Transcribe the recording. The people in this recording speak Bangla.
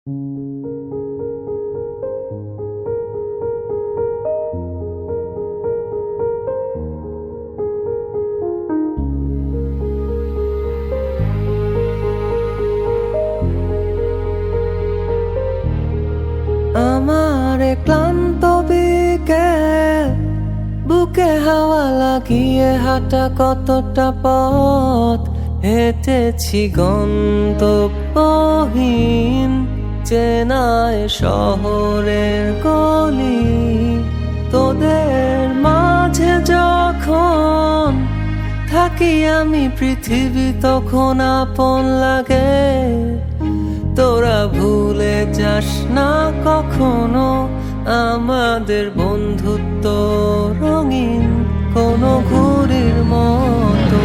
আমার ক্লান্ত বিকেল, বুকে হাওয়া লাগিয়ে হাঁটা কতটা পথ হেঁটেছি গন্তব্যহীন চেনায় শহরের গলি। তোদের মাঝে যখন থাকি আমি, পৃথিবী তখন আপন লাগে। তোরা ভুলে যাস না কখনো আমাদের বন্ধুত্ব রঙিন কোনো ঘুড়ির মতো।